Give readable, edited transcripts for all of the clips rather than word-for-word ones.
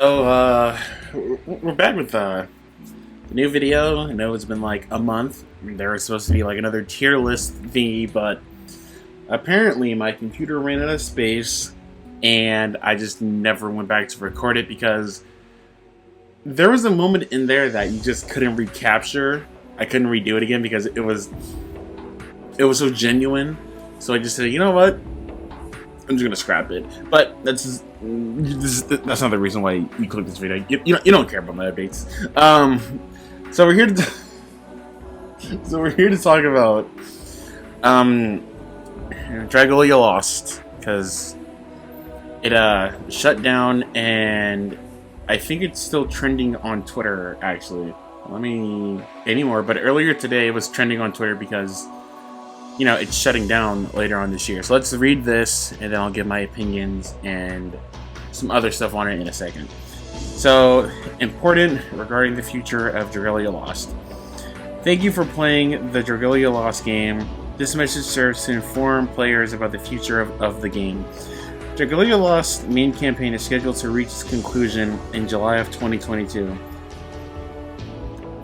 So, we're back with the new video. I know it's been like a month. There was supposed to be like another tier list thingy, but apparently my computer ran out of space, and I just never went back to record it because there was a moment in there that you just couldn't recapture. I couldn't redo it again because it was so genuine. So I just said, you know what? I'm just gonna scrap it. But that's not the reason why you click this video. You don't care about my updates. So we're here to talk about Dragalia Lost because it shut down, and I think it's still trending on Twitter. Actually, let me anymore. But earlier today, it was trending on Twitter because it's shutting down later on this year. So let's read this, and then I'll give my opinions and some other stuff on it in a second. So, important regarding the future of Dragalia Lost. Thank you for playing the Dragalia Lost game. This message serves to inform players about the future of the game. Dragalia Lost main campaign is scheduled to reach its conclusion in July of 2022.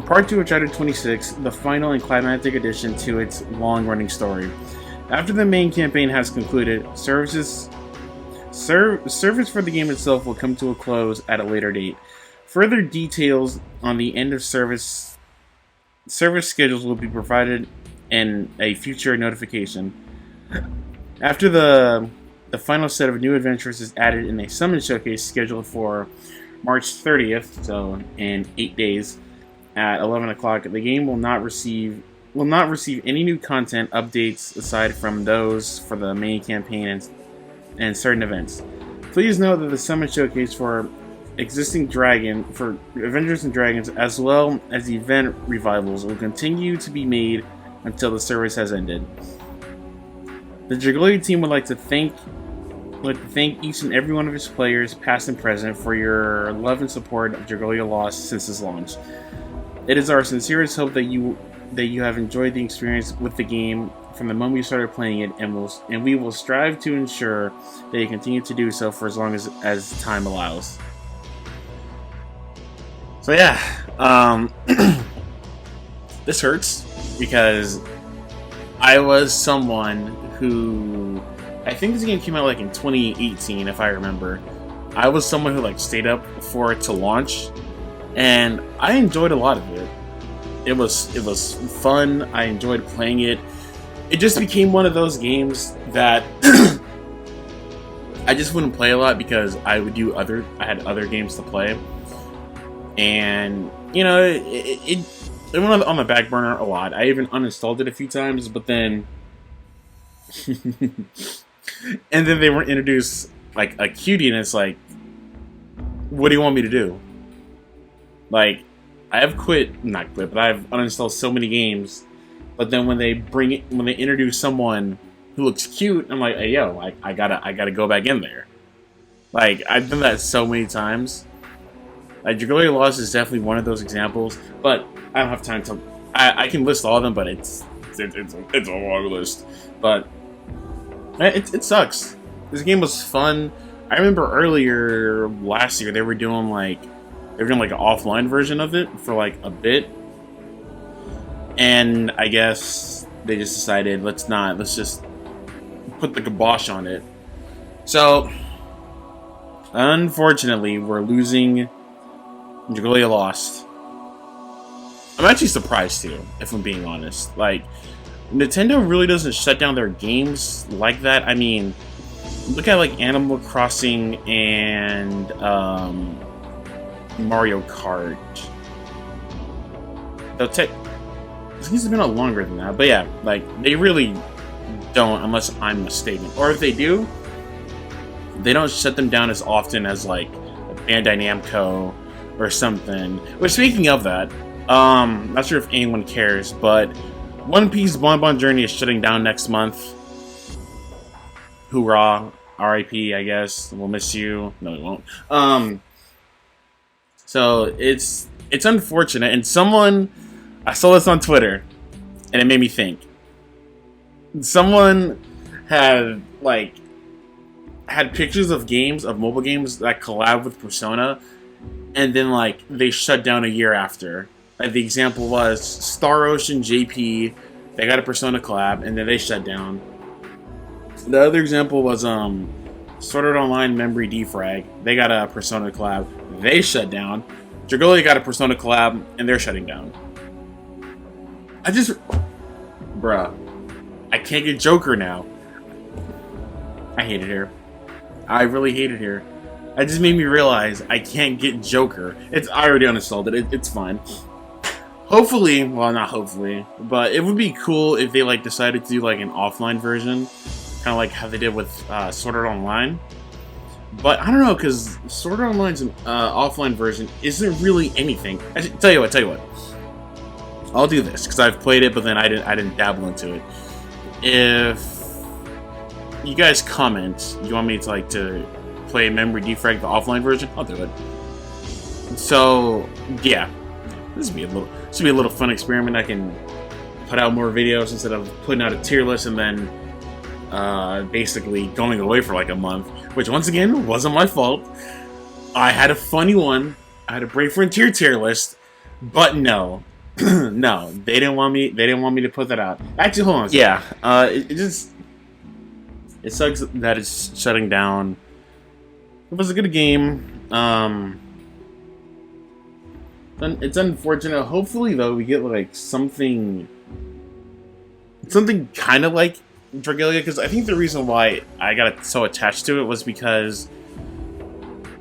Part 2 of Chapter 26, the final and climactic addition to its long-running story. After the main campaign has concluded, service for the game itself will come to a close at a later date. Further details on the end of service schedules will be provided in a future notification. After the final set of new adventures is added in a summon showcase scheduled for March 30th, so in 8 days, at 11 o'clock, the game will not receive any new content updates aside from those for the main campaign and certain events. Please note that the summon showcase for Avengers and Dragons, as well as event revivals, will continue to be made until the service has ended. The Dragalia team would like to thank each and every one of its players, past and present, for your love and support of Dragalia Lost since its launch. It is our sincerest hope that you have enjoyed the experience with the game from the moment you started playing it, and we will strive to ensure that you continue to do so for as long as time allows. So yeah, this hurts because I was someone who, I think this game came out like in 2018, if I remember. I was someone who stayed up for it to launch, and I enjoyed a lot of it. It was fun. I enjoyed playing it. It just became one of those games that I just wouldn't play a lot because I had other games to play, and it went on the back burner a lot. I even uninstalled it a few times, but then and then they were introduced like a cutie, and it's like, what do you want me to do? I have not quit, but I've uninstalled so many games. But then when they introduce someone who looks cute, I'm like, hey yo, I gotta go back in there. I've done that so many times. Dragalia Lost is definitely one of those examples, but I don't have time to. I can list all of them, but it's a long list. But it sucks. This game was fun. I remember earlier last year they were doing an offline version of it for a bit, and I guess they just decided let's just put the kibosh on it. So unfortunately, we're losing Dragalia Lost. I'm actually surprised too, if I'm being honest. Nintendo really doesn't shut down their games like that. I mean, look at Animal Crossing and Mario Kart. These have been out longer than that, but yeah, they really don't, unless I'm mistaken. Or if they do, they don't shut them down as often as a Bandai Namco or something. Which, speaking of that, not sure if anyone cares, but One Piece Bon Journey is shutting down next month. Hoorah! R.I.P. I guess we'll miss you. No, we won't. So it's unfortunate, and I saw this on Twitter, and it made me think. Someone had pictures of mobile games that collab with Persona, and then like they shut down a year after. Like the example was Star Ocean JP, they got a Persona collab, and then they shut down. The other example was Sword Art Online Memory Defrag, they got a Persona collab, they shut down. Dragalia got a Persona collab, and they're shutting down. Bruh, I can't get Joker now. I hate it here. I really hate it here. It just made me realize I can't get Joker. I already uninstalled it. It's fine. Hopefully, well, not hopefully, but it would be cool if they like decided to do like an offline version, kind of like how they did with Sword Art Online. But I don't know, because Sword Art Online's offline version isn't really anything. Tell you what. I'll do this because I've played it, but then I didn't dabble into it. If you guys comment, you want me to like to play Memory Defrag the offline version, I'll do it. So yeah, this would be a little fun experiment. I can put out more videos instead of putting out a tier list and then basically going away for like a month, which once again wasn't my fault. I had a funny one. I had a Brave Frontier tier list, but no. No, they didn't want me to put that out. Actually, hold on. Yeah, it sucks that it's shutting down. It was a good game. It's unfortunate. Hopefully, though, we get like something kind of like Dragalia, because I think the reason why I got so attached to it was because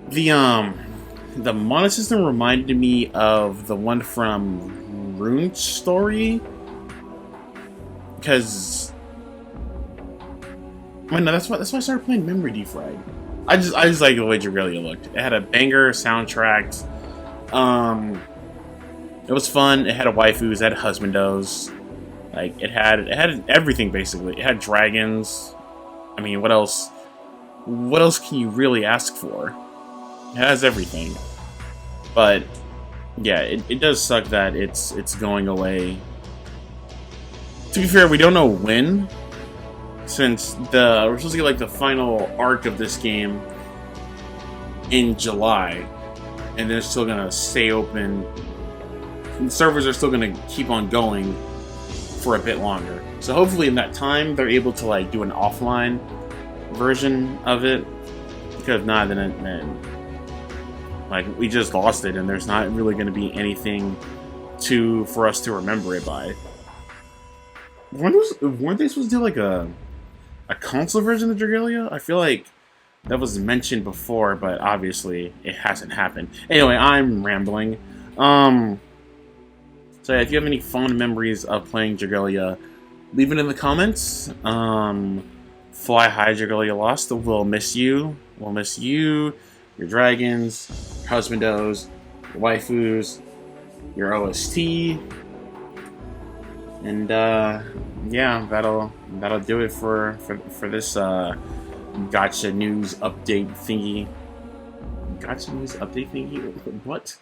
the mana system reminded me of the one from Rune Story, because no, that's why I started playing Memory Defrag. I just like the way Dragalia looked. It had a banger soundtrack. It was fun. It had a waifus, it had husbandos. Like it had everything basically. It had dragons. I mean, what else? What else can you really ask for? It has everything. But yeah, it does suck that it's going away. To be fair, we don't know when, since we're supposed to get like the final arc of this game in July, and they're still gonna stay open. And servers are still gonna keep on going for a bit longer. So hopefully in that time they're able to like do an offline version of it. Because if not, then like we just lost it, and there's not really going to be anything for us to remember it by. Weren't they supposed to do like a console version of Dragalia? I feel like that was mentioned before, but obviously it hasn't happened. Anyway, I'm rambling. So yeah, if you have any fond memories of playing Dragalia, leave it in the comments. Fly high, Dragalia Lost. We'll miss you. We'll miss you, your dragons, your husbandos, your waifus, your OST, and yeah, that'll do it for this Gotcha News update thingy. Gotcha News update thingy? What?